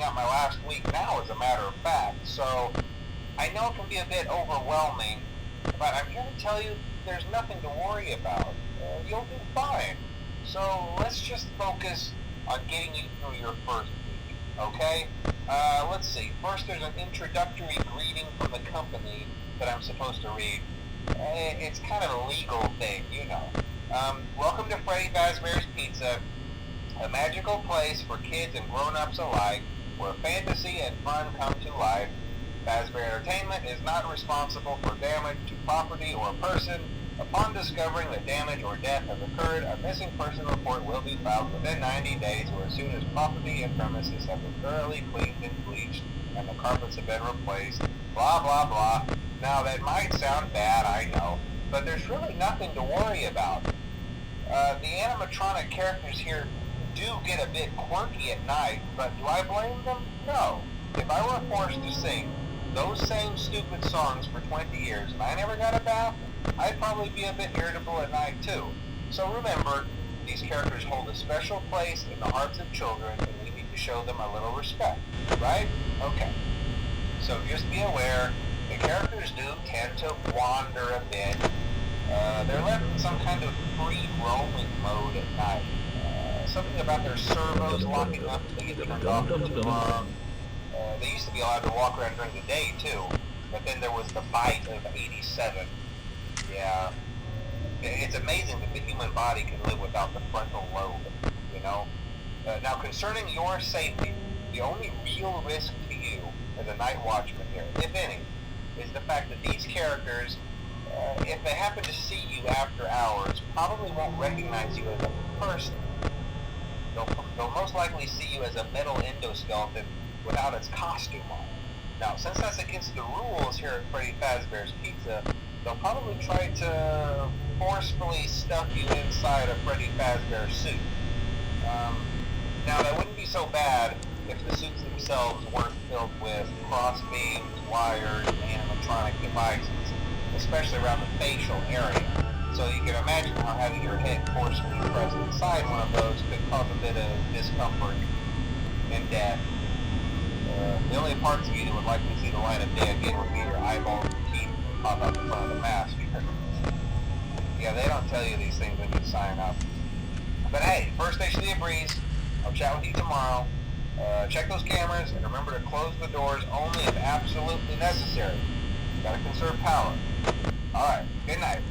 out my last week now, as a matter of fact. So I know it can be a bit overwhelming, but I'm here to tell you there's nothing to worry about. You'll do fine. So let's just focus on getting you through your first week, okay? Let's see. First, there's an introductory greeting from the company that I'm supposed to read. It's kind of a legal thing, you know. Welcome to Freddy Fazbear's Pizza, a magical place for kids and grown-ups alike, where fantasy and fun come to life. Fazbear Entertainment is not responsible for damage to property or person. Upon discovering that damage or death has occurred, a missing person report will be filed within 90 days or as soon as property and premises have been thoroughly cleaned and bleached and the carpets have been replaced. Blah, blah, blah. Now, that might sound bad, I know, but there's really nothing to worry about. The animatronic characters here do get a bit quirky at night, but do I blame them? No. If I were forced to sing those same stupid songs for 20 years and I never got a bath, I'd probably be a bit irritable at night too. So remember, these characters hold a special place in the hearts of children and we need to show them a little respect, right? Okay. So just be aware, the characters do tend to wander a bit. They're left in some kind of free roaming mode at night. Something about their servos locking up and they get turned off for too long. They used to be allowed to walk around during the day too, but then there was the bite of 87. Yeah, it's amazing that the human body can live without the frontal lobe, you know? Now, concerning your safety, the only real risk to you as a night watchman here, if any, is the fact that these characters, if they happen to see you after hours, probably won't recognize you as a person. They'll most likely see you as a metal endoskeleton without its costume on. Now, since that's against the rules here at Freddy Fazbear's Pizza, they'll probably try to forcefully stuff you inside a Freddy Fazbear suit. Now, that wouldn't be so bad if the suits themselves weren't filled with crossbeams, wires, and animatronic devices, especially around the facial area. So you can imagine how having your head forcefully pressed inside one of those could cause a bit of discomfort and death. The only parts of you that would likely see the light of day again would be your eyeballs and teeth that pop out the front of the mask. Yeah, they don't tell you these things when you sign up. But hey, first station of the breeze. I'll chat with you tomorrow. Check those cameras and remember to close the doors only if absolutely necessary. Gotta conserve power. Alright, good night.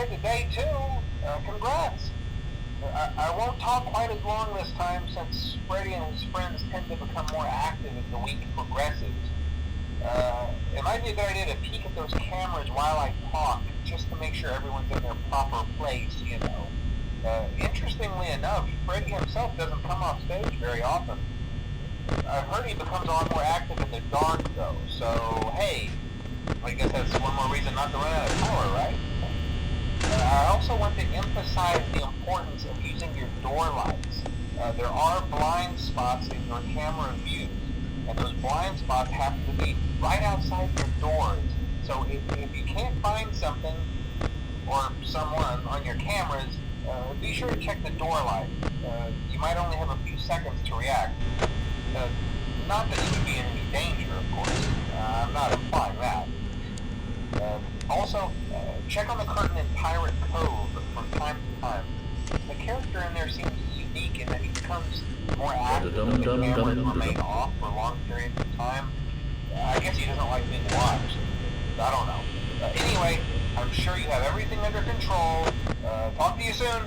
ahead today too. Congrats. I won't talk quite as long this time since Freddy and his friends tend to become more active as the week progresses. It might be a good idea to peek at those cameras while I talk, just to make sure everyone's in their proper place, you know. Interestingly enough, Freddy himself doesn't come off stage very often. I've heard he becomes a lot more active in the dark, though, so hey, I guess that's one more reason not to run out of power, right? I also want to emphasize the importance of using your door lights. There are blind spots in your camera views, and those blind spots have to be right outside your doors. So if you can't find something or someone on your cameras, be sure to check the door light. You might only have a few seconds to react. Not that you would be in any danger, of course. I'm not implying that. Also, check on the curtain in Pirate Cove from time to time. The character in there seems unique in that he becomes more active when the cameras remain off for long periods of time. I guess he doesn't like being watched. I don't know. Anyway, I'm sure you have everything under control. Talk to you soon.